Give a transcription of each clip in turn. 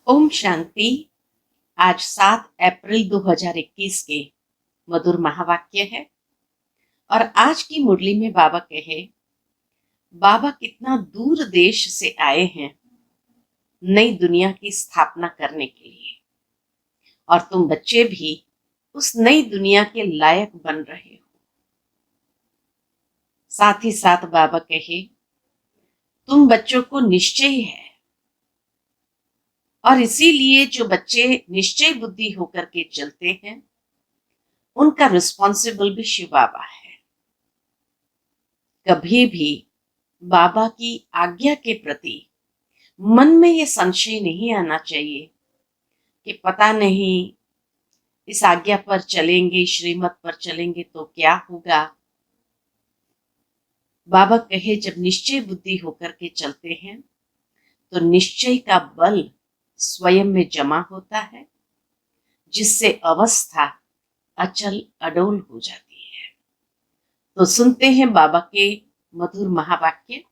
ओम शांति। आज 7 अप्रैल 2021 के मधुर महावाक्य है और आज की मुरली में बाबा कहे, बाबा कितना दूर देश से आए हैं नई दुनिया की स्थापना करने के लिए, और तुम बच्चे भी उस नई दुनिया के लायक बन रहे हो। साथ ही साथ बाबा कहे, तुम बच्चों को निश्चय है और इसीलिए जो बच्चे निश्चय बुद्धि होकर के चलते हैं उनका रिस्पॉन्सिबल भी शिव बाबा है। कभी भी बाबा की आज्ञा के प्रति मन में ये संशय नहीं आना चाहिए कि पता नहीं इस आज्ञा पर चलेंगे, श्रीमत पर चलेंगे तो क्या होगा। बाबा कहे, जब निश्चय बुद्धि होकर के चलते हैं तो निश्चय का बल स्वयं में जमा होता है, जिससे अवस्था अचल अडोल हो जाती है। तो सुनते हैं बाबा के मधुर महावाक्य।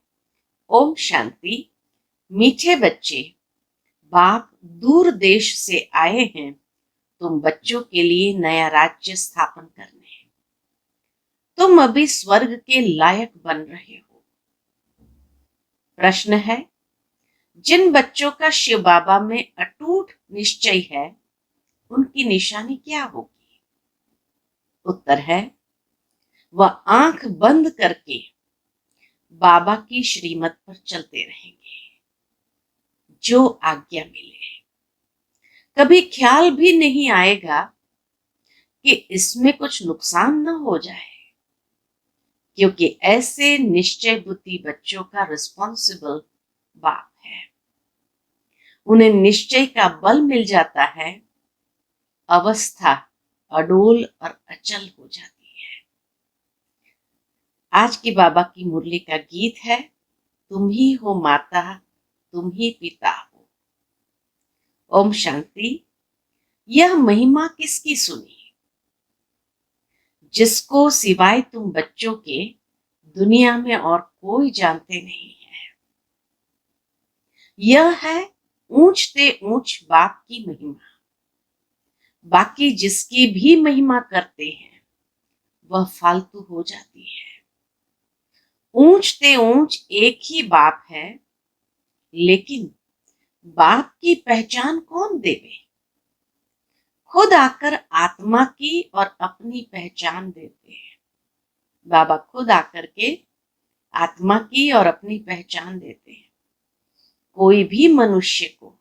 ओम शांति। मीठे बच्चे, बाप दूर देश से आए हैं तुम बच्चों के लिए नया राज्य स्थापन करने। तुम अभी स्वर्ग के लायक बन रहे हो। प्रश्न है, जिन बच्चों का शिव बाबा में अटूट निश्चय है उनकी निशानी क्या होगी? उत्तर है, वह आंख बंद करके बाबा की श्रीमत पर चलते रहेंगे, जो आज्ञा मिले। कभी ख्याल भी नहीं आएगा कि इसमें कुछ नुकसान न हो जाए, क्योंकि ऐसे निश्चय बुद्धि बच्चों का रिस्पॉन्सिबल बाप है। उन्हें निश्चय का बल मिल जाता है, अवस्था अडोल और अचल हो जाती है। आज की बाबा की मुरली का गीत है, तुम ही हो माता, तुम ही पिता हो। ओम शांति। यह महिमा किसकी सुनी, जिसको सिवाय तुम बच्चों के दुनिया में और कोई जानते नहीं है। यह है ऊंचते ऊंच बाप की महिमा। बाकी जिसकी भी महिमा करते हैं वह फालतू हो जाती है। ऊंचते ऊंच एक ही बाप है, लेकिन बाप की पहचान कौन देवे? खुद आकर आत्मा की और अपनी पहचान देते हैं। बाबा खुद आकर के आत्मा की और अपनी पहचान देते हैं। कोई भी मनुष्य को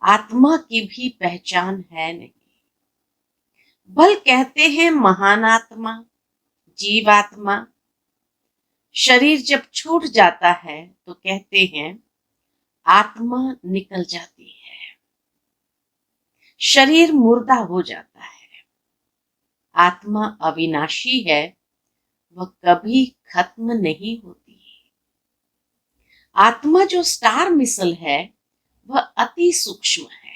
आत्मा की भी पहचान है नहीं। बल कहते हैं महान आत्मा, जीवात्मा। शरीर जब छूट जाता है तो कहते हैं आत्मा निकल जाती है। शरीर मुर्दा हो जाता है। आत्मा अविनाशी है, वह कभी खत्म नहीं होती। आत्मा जो स्टार मिसल है वह अति सूक्ष्म है,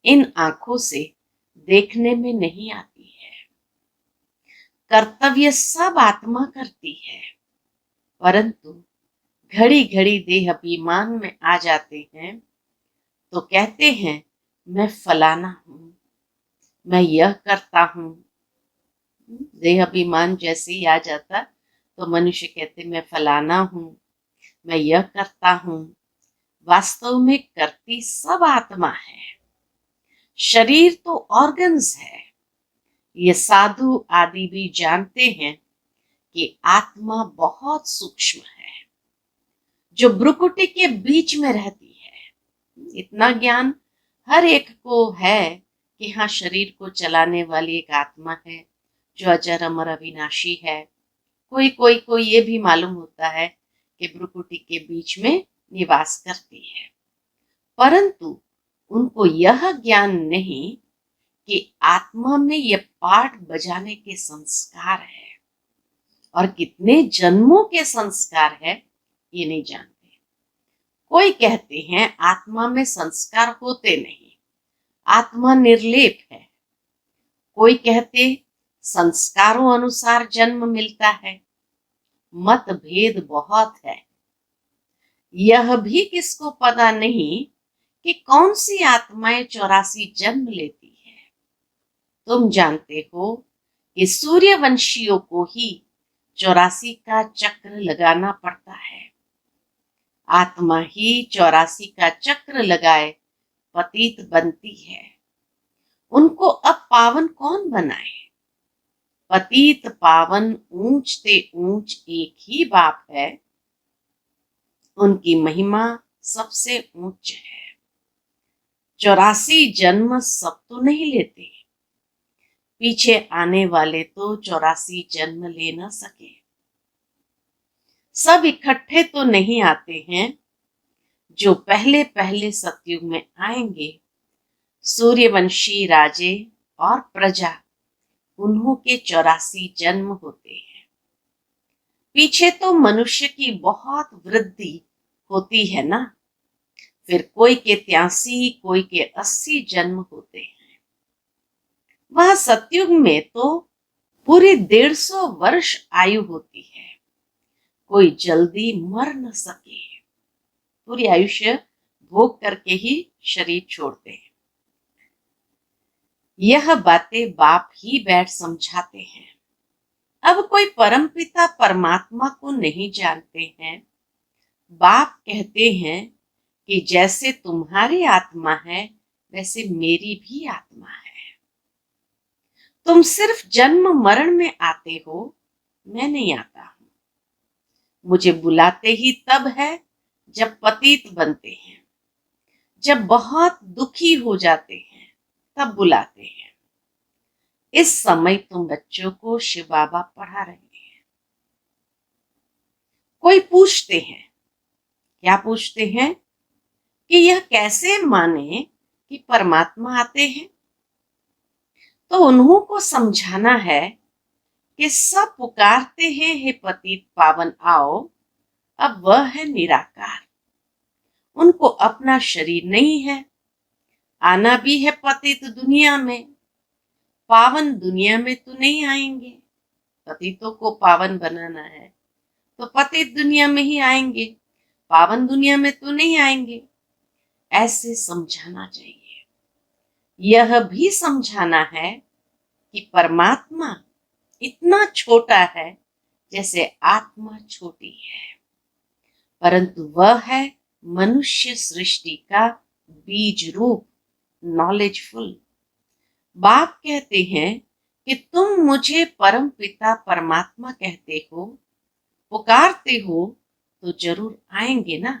इन आंखों से देखने में नहीं आती है। कर्तव्य सब आत्मा करती है, परंतु घड़ी घड़ी देह अभिमान में आ जाते हैं तो कहते हैं मैं फलाना हूं, मैं यह करता हूं। देह अभिमान जैसे ही आ जाता तो मनुष्य कहते मैं फलाना हूं, मैं यह करता हूं। वास्तव में करती सब आत्मा है। शरीर तो ऑर्गन्स है। ये साधु आदि भी जानते हैं कि आत्मा बहुत सूक्ष्म है, जो भ्रुकुटी के बीच में रहती है। इतना ज्ञान हर एक को है कि हाँ, शरीर को चलाने वाली एक आत्मा है जो अजर अमर अविनाशी है। कोई कोई कोई ये भी मालूम होता है कि भ्रुकुटी के बीच में निवास करती है, परंतु उनको यह ज्ञान नहीं कि आत्मा में यह पाठ बजाने के संस्कार है, और कितने जन्मों के संस्कार है ये नहीं जानते। कोई कहते हैं आत्मा में संस्कार होते नहीं, आत्मा निर्लेप है। कोई कहते संस्कारों अनुसार जन्म मिलता है। मतभेद बहुत है। यह भी किसको पता नहीं कि कौन सी आत्माएं 84 जन्म लेती है। तुम जानते हो कि सूर्यवंशियों को ही 84 का चक्र लगाना पड़ता है। आत्मा ही 84 का चक्र लगाए पतित बनती है। उनको अब पावन कौन बनाए? पतित पावन ऊंचते ऊंच एक ही बाप है। उनकी महिमा सबसे ऊंच है। 84 जन्म सब तो नहीं लेते। पीछे आने वाले तो 84 जन्म ले न सके। सब इकट्ठे तो नहीं आते हैं। जो पहले पहले सतयुग में आएंगे, सूर्यवंशी राजे और प्रजा, उन्हों के 84 जन्म होते हैं। पीछे तो मनुष्य की बहुत वृद्धि होती है ना। फिर कोई के 83, कोई के 80 जन्म होते हैं। वह सतयुग में तो पूरी 150 वर्ष आयु होती है। कोई जल्दी मर न सके। पूरी आयुष्य भोग करके ही शरीर छोड़ते हैं। यह बातें बाप ही बैठ समझाते हैं। अब कोई परमपिता परमात्मा को नहीं जानते हैं। बाप कहते हैं कि जैसे तुम्हारी आत्मा है, वैसे मेरी भी आत्मा है। तुम सिर्फ जन्म मरण में आते हो, मैं नहीं आता हूं। मुझे बुलाते ही तब है जब पतित बनते हैं। जब बहुत दुखी हो जाते हैं, तब बुलाते हैं। इस समय तुम बच्चों को शिव बाबा पढ़ा रहे हैं। कोई पूछते हैं, क्या पूछते हैं कि यह कैसे माने कि परमात्मा आते हैं। तो उन्हों को समझाना है कि सब पुकारते हैं, हे पतित पावन आओ। अब वह है निराकार। उनको अपना शरीर नहीं है। आना भी है पतित दुनिया में। पावन दुनिया में तो नहीं आएंगे। पतितों को पावन बनाना है तो पतित दुनिया में ही आएंगे। पावन दुनिया में तो नहीं आएंगे। ऐसे समझाना चाहिए। यह भी समझाना है कि परमात्मा इतना छोटा है जैसे आत्मा छोटी है, परंतु वह है मनुष्य सृष्टि का बीज रूप, नॉलेजफुल। बाप कहते हैं कि तुम मुझे परम पिता परमात्मा कहते हो, पुकारते हो तो जरूर आएंगे ना।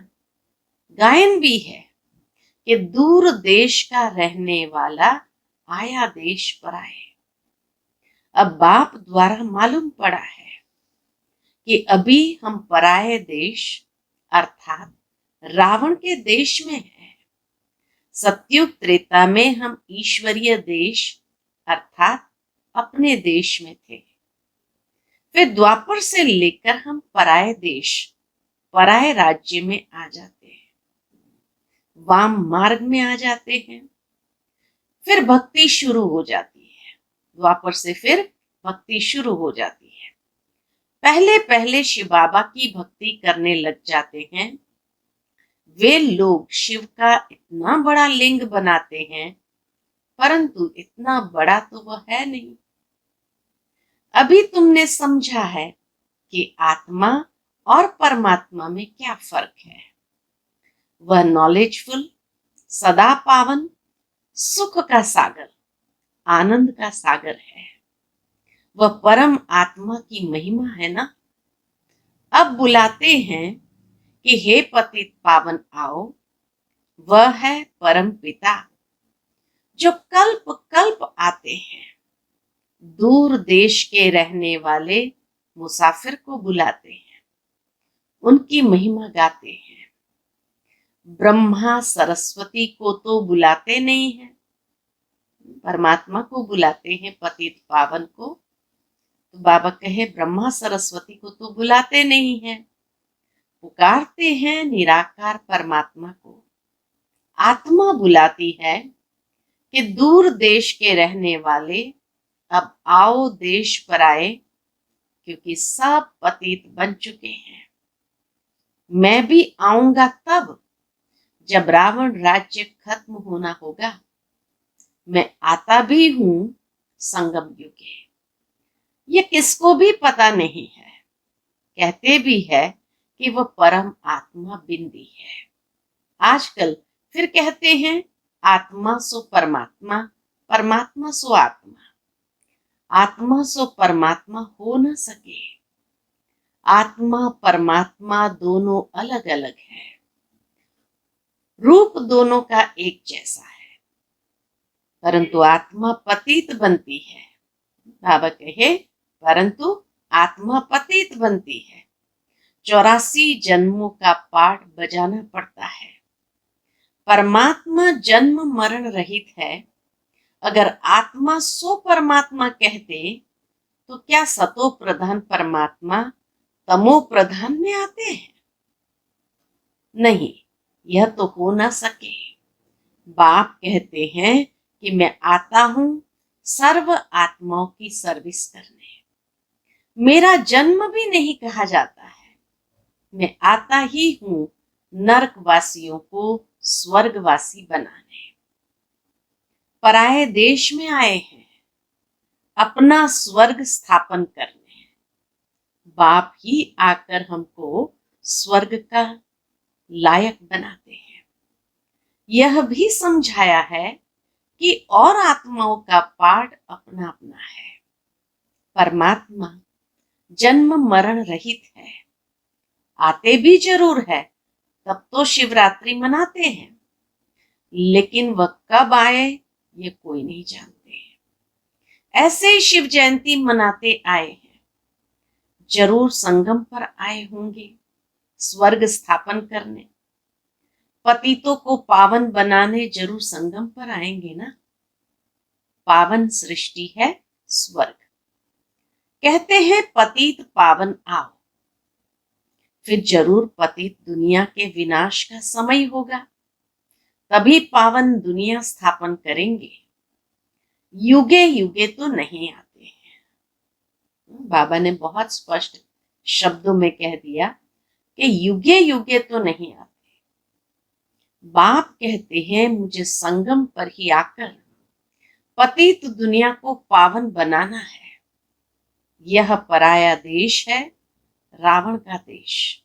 गायन भी है कि दूर देश का रहने वाला आया देश पर आए। अब बाप द्वारा मालूम पड़ा है कि अभी हम पराये देश अर्थात रावण के देश में हैं। सतयुग त्रेता में हम ईश्वरीय देश अर्थात अपने देश में थे। फिर द्वापर से लेकर हम पराये देश, पराये राज्य में आ जाते हैं। वाम मार्ग में आ जाते हैं। फिर भक्ति शुरू हो जाती है। द्वापर से फिर भक्ति शुरू हो जाती है। पहले पहले शिव बाबा की भक्ति करने लग जाते हैं। वे लोग शिव का इतना बड़ा लिंग बनाते हैं, परंतु इतना बड़ा तो वह है नहीं। अभी तुमने समझा है कि आत्मा और परमात्मा में क्या फर्क है। वह नॉलेजफुल, सदा पावन, सुख का सागर, आनंद का सागर है। वह परम आत्मा की महिमा है ना। अब बुलाते हैं कि हे पतित पावन आओ। वह है परम पिता जो कल्प कल्प आते हैं। दूर देश के रहने वाले मुसाफिर को बुलाते हैं, उनकी महिमा गाते हैं। ब्रह्मा सरस्वती को तो बुलाते नहीं हैं, परमात्मा को बुलाते हैं, पतित पावन को। तो बाबा कहे ब्रह्मा सरस्वती को तो बुलाते नहीं हैं, पुकारते हैं निराकार परमात्मा को। आत्मा बुलाती है कि दूर देश के रहने वाले अब आओ देश पर आए, क्योंकि सब पतित बन चुके हैं। मैं भी आऊंगा तब जब रावण राज्य खत्म होना होगा, मैं आता भी हूं संगम युगे। ये किसको भी पता नहीं है। कहते भी है कि वह परम आत्मा बिंदी है। आजकल फिर कहते हैं आत्मा सो परमात्मा, परमात्मा सो आत्मा। आत्मा सो परमात्मा हो न सके। आत्मा परमात्मा दोनों अलग अलग है, रूप दोनों का एक जैसा है, परंतु आत्मा पतित बनती है। बाबा कहे परंतु आत्मा पतित बनती है। 84 जन्मों का पाठ बजाना पड़ता है। परमात्मा जन्म मरण रहित है। अगर आत्मा सो परमात्मा कहते तो क्या सतो प्रधान परमात्मा तमो प्रधान में आते हैं? नहीं, यह तो हो ना सके। बाप कहते हैं कि मैं आता हूं सर्व आत्माओं की सर्विस करने। मेरा जन्म भी नहीं कहा जाता है। मैं आता ही हूं नरकवासियों को स्वर्गवासी बनाने। पराये देश में आए हैं अपना स्वर्ग स्थापन करने। बाप ही आकर हमको स्वर्ग का लायक बनाते हैं। यह भी समझाया है कि और आत्माओं का पाठ अपना अपना है। परमात्मा जन्म मरण रहित है। आते भी जरूर है, तब तो शिवरात्रि मनाते हैं, लेकिन वह कब आए ये कोई नहीं जानते। ऐसे ही शिव जयंती मनाते आए हैं। जरूर संगम पर आए होंगे स्वर्ग स्थापन करने। पतितों को पावन बनाने जरूर संगम पर आएंगे ना। पावन सृष्टि है स्वर्ग। कहते हैं पतित पावन आओ। फिर जरूर पतित दुनिया के विनाश का समय होगा, तभी पावन दुनिया स्थापन करेंगे। युगे युगे तो नहीं आते हैं। बाबा ने बहुत स्पष्ट शब्दों में कह दिया कि युगे युगे तो नहीं आते। बाप कहते हैं मुझे संगम पर ही आकर पतित दुनिया को पावन बनाना है। यह पराया देश है, रावण का देश।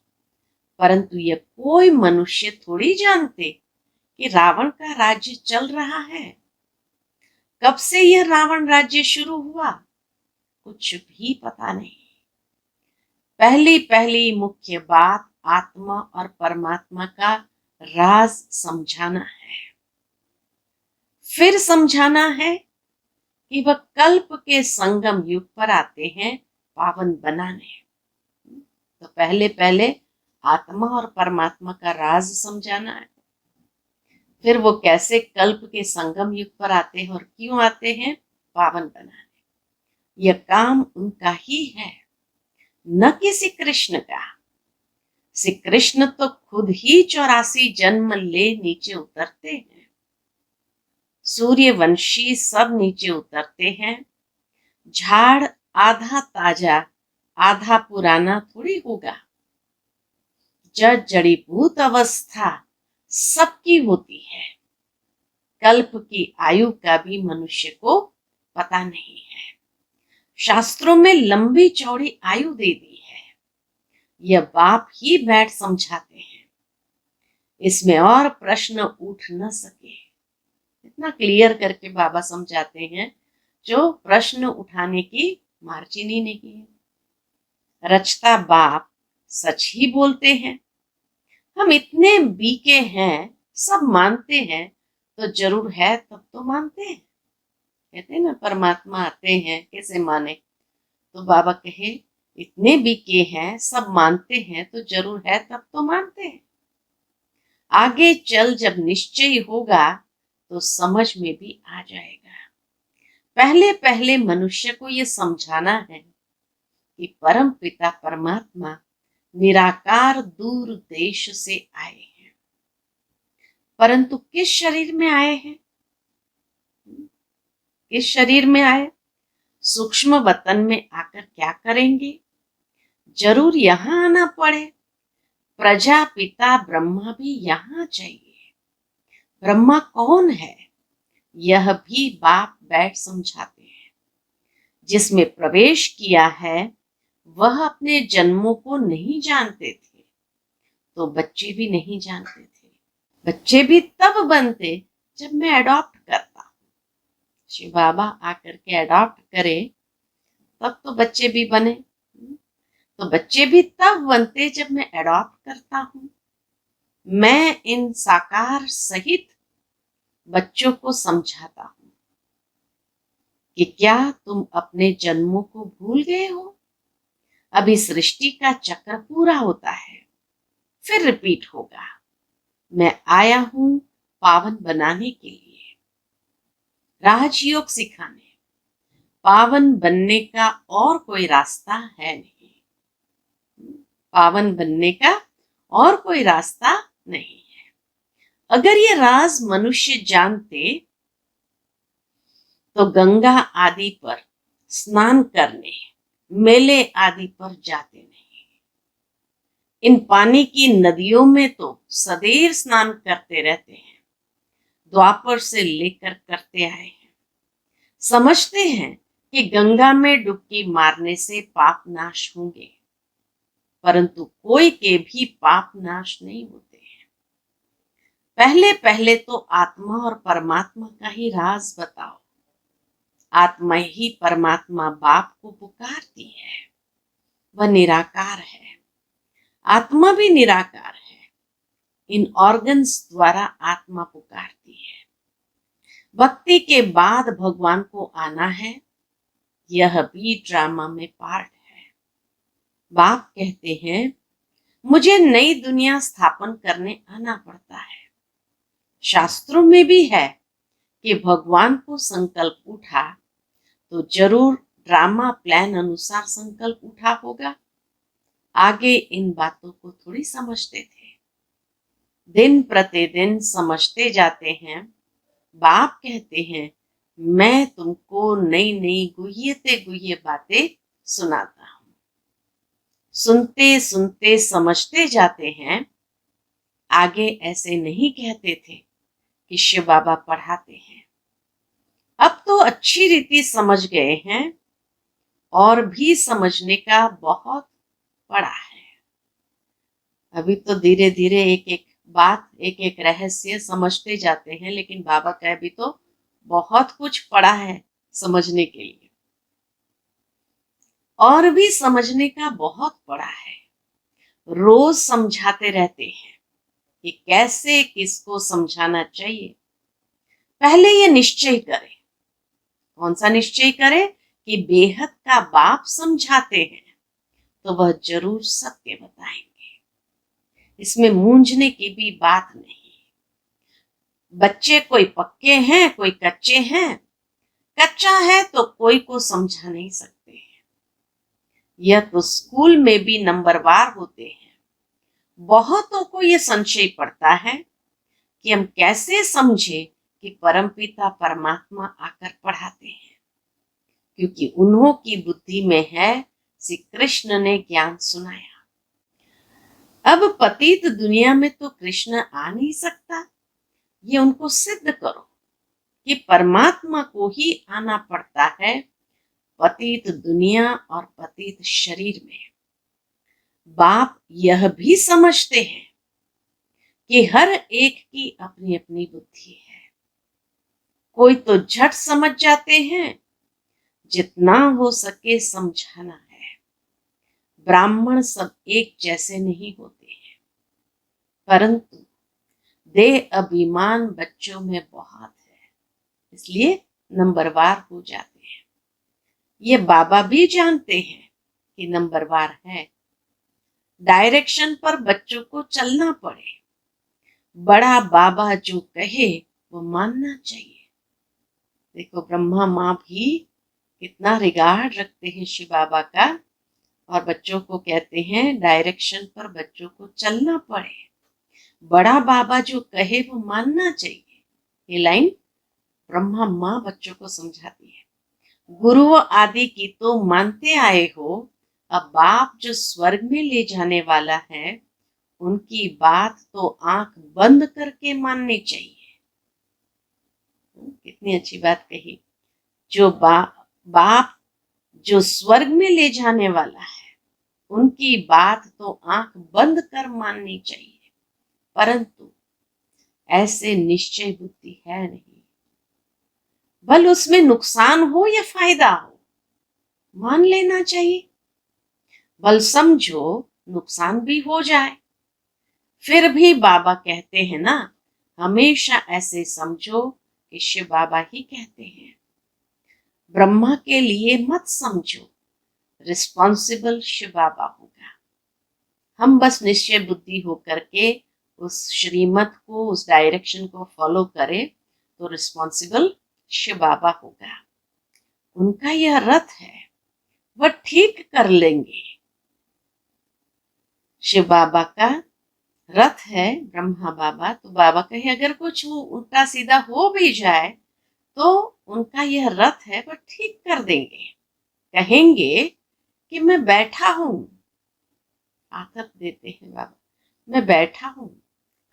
परंतु यह कोई मनुष्य थोड़ी जानते कि रावण का राज्य चल रहा है। कब से यह रावण राज्य शुरू हुआ कुछ भी पता नहीं। पहली पहली मुख्य बात आत्मा और परमात्मा का राज समझाना है। फिर समझाना है कि वह कल्प के संगम युग पर आते हैं पावन बनाने। तो पहले पहले आत्मा और परमात्मा का राज समझाना है। फिर वो कैसे कल्प के संगम युग पर आते हैं और क्यों आते हैं पावन बनाने। यह काम उनका ही है, न कि श्री कृष्ण का। श्री कृष्ण तो खुद ही 84 जन्म ले नीचे उतरते हैं। सूर्यवंशी सब नीचे उतरते हैं। झाड़ आधा ताजा आधा पुराना थोड़ी होगा। जड़ जड़ीभूत अवस्था सबकी होती है। कल्प की आयु का भी मनुष्य को पता नहीं है। शास्त्रों में लंबी चौड़ी आयु दे दी है। यह बाप ही बैठ समझाते हैं। इसमें और प्रश्न उठ न सके। इतना क्लियर करके बाबा समझाते हैं, जो प्रश्न उठाने की मार्जिन ही नहीं है। रचता बाप सच ही बोलते हैं। हम इतने बीके हैं, सब मानते हैं, तो जरूर है तब तो मानते हैं। कहते हैं ना परमात्मा आते हैं कैसे माने। तो बाबा कहे इतने बीके हैं, सब मानते हैं, तो जरूर है तब तो मानते हैं। आगे चल जब निश्चय होगा तो समझ में भी आ जाएगा। पहले पहले मनुष्य को यह समझाना है कि परम पिता परमात्मा निराकार दूर देश से आए हैं। परंतु किस शरीर में आए हैं? किस शरीर में आए? सूक्ष्म वतन में आकर क्या करेंगे? जरूर यहां आना पड़े। प्रजापिता ब्रह्मा भी यहां चाहिए। ब्रह्मा कौन है, यह भी बाप बैठ समझाते हैं। जिसमें प्रवेश किया है वह अपने जन्मों को नहीं जानते थे, तो बच्चे भी नहीं जानते थे। बच्चे भी तब बनते जब मैं अडॉप्ट करता। शिव बाबा आकर के अडॉप्ट करे तब तो बच्चे भी बने। तो बच्चे भी तब बनते जब मैं अडॉप्ट करता हूं। मैं इन साकार सहित बच्चों को समझाता हूं कि क्या तुम अपने जन्मों को भूल गए हो। अभी सृष्टि का चक्र पूरा होता है, फिर रिपीट होगा। मैं आया हूं पावन बनाने के लिए, राजयोग सिखाने। पावन बनने का और कोई रास्ता है नहीं। पावन बनने का और कोई रास्ता नहीं है। अगर ये राज मनुष्य जानते तो गंगा आदि पर स्नान करने, मेले आदि पर जाते नहीं। इन पानी की नदियों में तो सदैव स्नान करते रहते हैं, द्वापर से लेकर करते आए हैं। समझते हैं कि गंगा में डुबकी मारने से पाप नाश होंगे, परंतु कोई के भी पाप नाश नहीं होते हैं। पहले पहले तो आत्मा और परमात्मा का ही राज बताओ। आत्मा ही परमात्मा बाप को पुकारती है, वह निराकार है। आत्मा भी निराकार है। इन ऑर्गन्स द्वारा आत्मा पुकारती है। भक्ति के बाद भगवान को आना है, यह भी ड्रामा में पार्ट है। बाप कहते हैं मुझे नई दुनिया स्थापन करने आना पड़ता है। शास्त्रों में भी है कि भगवान को संकल्प उठा तो जरूर ड्रामा प्लान अनुसार संकल्प उठा होगा। आगे इन बातों को थोड़ी समझते थे, दिन प्रतिदिन समझते जाते हैं। बाप कहते हैं मैं तुमको नई नई गुह्यते गुह्य बातें सुनाता हूं। सुनते सुनते समझते जाते हैं। आगे ऐसे नहीं कहते थे कि शिव बाबा पढ़ाते हैं। अब तो अच्छी रीति समझ गए हैं और भी समझने का बहुत पड़ा है। अभी तो धीरे धीरे एक एक बात, एक एक रहस्य समझते जाते हैं, लेकिन बाबा का अभी तो बहुत कुछ पड़ा है समझने के लिए। और भी समझने का बहुत पड़ा है। रोज समझाते रहते हैं कि कैसे किसको समझाना चाहिए। पहले ये निश्चय करें। कौन सा निश्चय करें? कि बेहद का बाप समझाते हैं तो वह जरूर सत्य बताएंगे। इसमें मूंझने की भी बात नहीं। बच्चे कोई पक्के हैं, कोई कच्चे हैं। कच्चा है तो कोई को समझा नहीं सकते हैं। यह तो स्कूल में भी नंबरवार होते हैं। बहुतों को यह संशय पड़ता है कि हम कैसे समझे कि परमपिता परमात्मा आकर पढ़ाते हैं, क्योंकि उन्हों की बुद्धि में है श्री कृष्ण ने ज्ञान सुनाया। अब पतित दुनिया में तो कृष्ण आ नहीं सकता। ये उनको सिद्ध करो कि परमात्मा को ही आना पड़ता है पतित दुनिया और पतित शरीर में। बाप यह भी समझते हैं कि हर एक की अपनी अपनी बुद्धि है। कोई तो झट समझ जाते हैं, जितना हो सके समझाना है। ब्राह्मण सब एक जैसे नहीं होते हैं, परंतु देह अभिमान बच्चों में बहुत है, इसलिए नंबरवार हो जाते हैं। ये बाबा भी जानते हैं कि नंबरवार है। डायरेक्शन पर बच्चों को चलना पड़े। बड़ा बाबा जो कहे वो मानना चाहिए। देखो ब्रह्मा माँ भी कितना रिगार्ड रखते हैं शिव बाबा का, और बच्चों को कहते हैं डायरेक्शन पर बच्चों को चलना पड़े। बड़ा बाबा जो कहे वो मानना चाहिए। ये लाइन ब्रह्मा माँ बच्चों को समझाती है। गुरु आदि की तो मानते आए हो, अब बाप जो स्वर्ग में ले जाने वाला है उनकी बात तो आंख बंद करके माननी चाहिए। कितनी अच्छी बात कही। जो बाप जो स्वर्ग में ले जाने वाला है, उनकी बात तो आंख बंद कर माननी चाहिए, परंतु ऐसे निश्चय बुद्धि है नहीं। भले उसमें नुकसान हो या फायदा हो, मान लेना चाहिए। भल समझो नुकसान भी हो जाए, फिर भी बाबा कहते हैं ना, हमेशा ऐसे समझो कि शिव बाबा ही कहते हैं। ब्रह्मा के लिए मत समझो, रिस्पॉन्सिबल शिव बाबा होगा। हम बस निश्चय बुद्धि होकर के उस श्रीमत को, उस डायरेक्शन को फॉलो करें तो रिस्पॉन्सिबल शिव बाबा होगा। उनका यह रथ है, वह ठीक कर लेंगे। शिव बाबा का रथ है ब्रह्मा बाबा, तो बाबा कहे अगर कुछ उल्टा सीधा हो भी जाए तो उनका यह रथ है, वह ठीक कर देंगे। कहेंगे कि मैं बैठा हूं, आकर देते हैं बाबा, मैं बैठा हूं।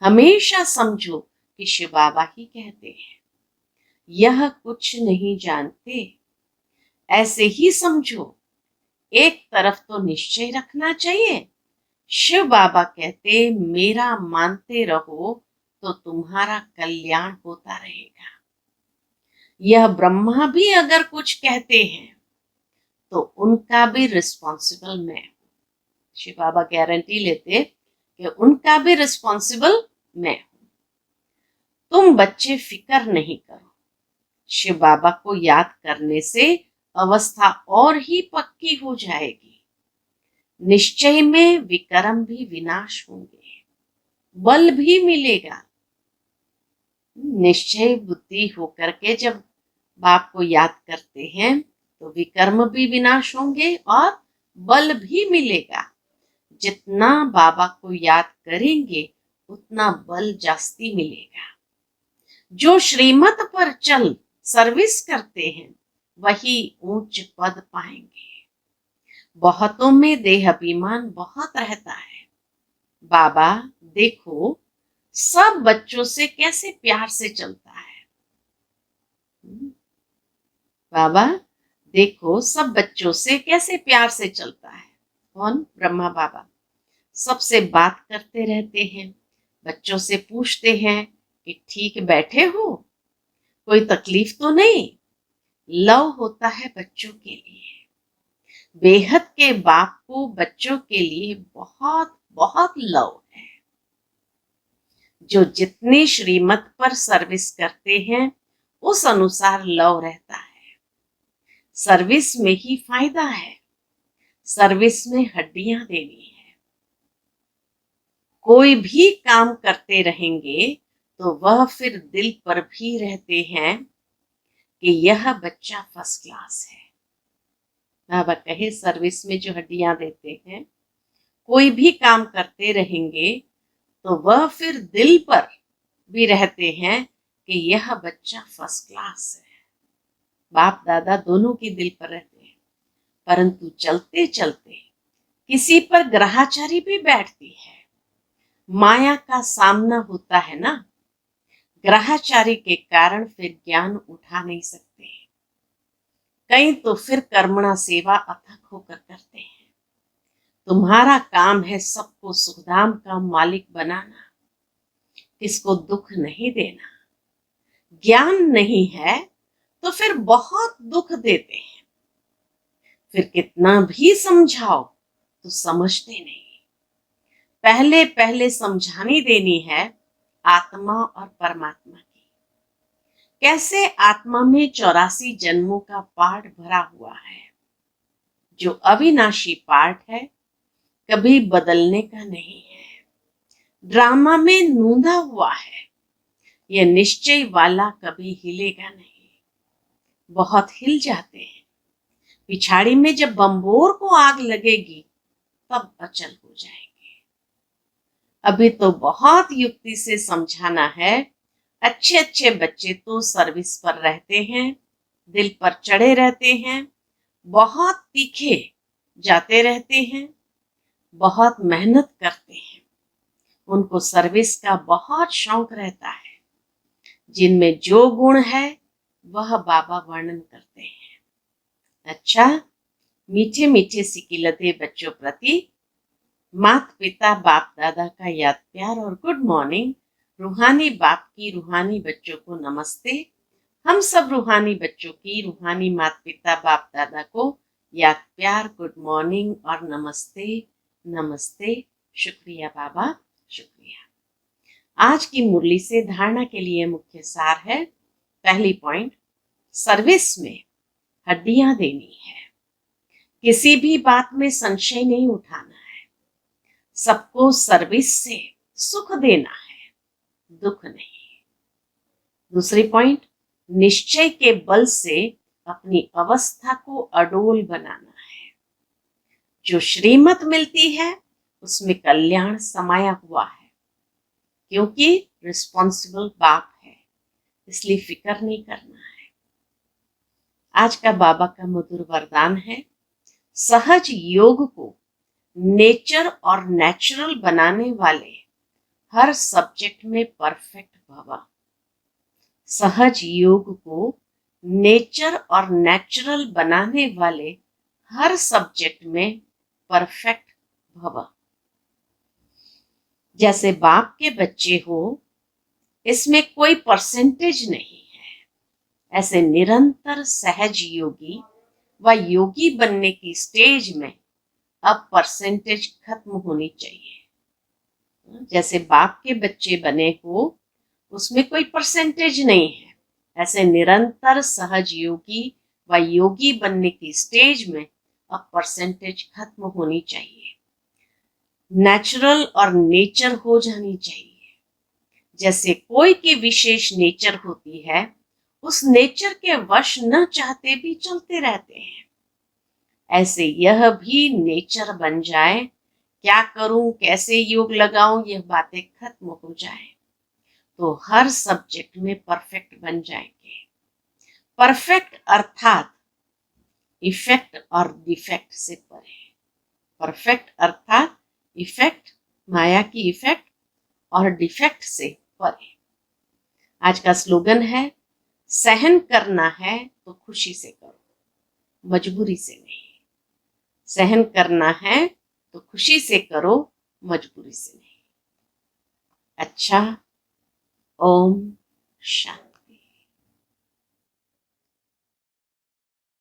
हमेशा समझो कि शिव बाबा ही कहते हैं, यह कुछ नहीं जानते, ऐसे ही समझो। एक तरफ तो निश्चय रखना चाहिए। शिव बाबा कहते मेरा मानते रहो तो तुम्हारा कल्याण होता रहेगा। यह ब्रह्मा भी अगर कुछ कहते हैं तो उनका भी रिस्पॉन्सिबल मैं हूं। शिव बाबा गारंटी लेते कि उनका भी रिस्पॉन्सिबल मैं हूं। तुम बच्चे फिक्र नहीं करो, शिव बाबा को याद करने से अवस्था और ही पक्की हो जाएगी। निश्चय में विकर्म भी विनाश होंगे, बल भी मिलेगा। निश्चय बुद्धि होकर के जब बाप को याद करते हैं तो विकर्म भी विनाश होंगे और बल भी मिलेगा। जितना बाबा को याद करेंगे उतना बल जास्ती मिलेगा। जो श्रीमत पर चल सर्विस करते हैं वही ऊंच पद पाएंगे। बहुतों में देह अभिमान बहुत रहता है। बाबा देखो सब बच्चों से कैसे प्यार से चलता है। बाबा देखो सब बच्चों से कैसे प्यार से चलता है। कौन? ब्रह्मा बाबा। सबसे बात करते रहते हैं, बच्चों से पूछते हैं कि ठीक बैठे हो, कोई तकलीफ तो नहीं। लव होता है बच्चों के लिए। बेहद के बाप को बच्चों के लिए बहुत बहुत लव है। जो जितनी श्रीमत पर सर्विस करते हैं उस अनुसार लव रहता है। सर्विस में ही फायदा है, सर्विस में हड्डियां देनी है। कोई भी काम करते रहेंगे तो वह फिर दिल पर भी रहते हैं कि यह बच्चा फर्स्ट क्लास है। बाबा कहे सर्विस में जो हड्डियां देते हैं, कोई भी काम करते रहेंगे तो वह फिर दिल पर भी रहते हैं कि यह बच्चा फर्स्ट क्लास है। बाप दादा दोनों की दिल पर रहते हैं, परंतु चलते चलते किसी पर ग्रहाचारी भी बैठती है। माया का सामना होता है ना, ग्रहाचारी के कारण फिर ज्ञान उठा नहीं सकते। कई तो फिर कर्मणा सेवा अथक होकर करते हैं। तुम्हारा काम है सबको सुखधाम का मालिक बनाना, किसको दुख नहीं देना। ज्ञान नहीं है तो फिर बहुत दुख देते हैं। फिर कितना भी समझाओ तो समझते नहीं। पहले पहले समझानी देनी है आत्मा और परमात्मा की। कैसे आत्मा में 84 जन्मों का पाठ भरा हुआ है, जो अविनाशी पाठ है, कभी बदलने का नहीं है। ड्रामा में नूंदा हुआ है, यह निश्चय वाला कभी हिलेगा नहीं। बहुत हिल जाते हैं, पिछाड़ी में जब बम्बोर को आग लगेगी तब अचल हो जाएंगे। अभी तो बहुत युक्ति से समझाना है। अच्छे अच्छे बच्चे तो सर्विस पर रहते हैं, दिल पर चढ़े रहते हैं, बहुत तीखे जाते रहते हैं, बहुत मेहनत करते हैं। उनको सर्विस का बहुत शौक रहता है। जिनमें जो गुण है वह बाबा वर्णन करते हैं। अच्छा, मीठे मीठे सिकिलते बच्चों प्रति माता पिता बाप दादा का याद प्यार और गुड मॉर्निंग। रूहानी बाप की रूहानी बच्चों को नमस्ते। हम सब रूहानी बच्चों की रूहानी माता पिता बाप दादा को याद प्यार, गुड मॉर्निंग और नमस्ते। नमस्ते। शुक्रिया बाबा, शुक्रिया। आज की मुरली से धारणा के लिए मुख्य सार है। पहली पॉइंट, सर्विस में हड्डियां देनी है। किसी भी बात में संशय नहीं उठाना है। सबको सर्विस से सुख देना है, दुख नहीं। दूसरी पॉइंट, निश्चय के बल से अपनी अवस्था को अडोल बनाना है। जो श्रीमत मिलती है उसमें कल्याण समाया हुआ है, क्योंकि रिस्पॉन्सिबल बाप है, इसलिए फिक्र नहीं करना है। आज का बाबा का मधुर वरदान है, सहज योग को नेचर और नेचुरल बनाने वाले हर सब्जेक्ट में परफेक्ट भव। सहज योग को नेचर और नेचुरल बनाने वाले हर सब्जेक्ट में परफेक्ट भव। जैसे बाप के बच्चे हो, इसमें कोई परसेंटेज नहीं है। ऐसे निरंतर सहज योगी व योगी बनने की स्टेज में अब परसेंटेज खत्म होनी चाहिए। जैसे बाप के बच्चे बने हो, उसमें कोई परसेंटेज नहीं है। ऐसे निरंतर सहज योगी व योगी बनने की स्टेज में अब परसेंटेज खत्म होनी चाहिए। नेचुरल और नेचर हो जानी चाहिए। जैसे कोई की विशेष नेचर होती है, उस नेचर के वश न चाहते भी चलते रहते हैं। ऐसे यह भी नेचर बन जाए, क्या करूं, कैसे योग लगाऊं, यह बातें खत्म हो जाए तो हर सब्जेक्ट में परफेक्ट बन जाएंगे। परफेक्ट अर्थात इफेक्ट और डिफेक्ट से परे। परफेक्ट अर्थात इफेक्ट, माया की इफेक्ट और डिफेक्ट से परे। आज का स्लोगन है, सहन करना है तो खुशी से करो, मजबूरी से नहीं। सहन करना है तो खुशी से करो, मजबूरी से नहीं। अच्छा, ओम शांति।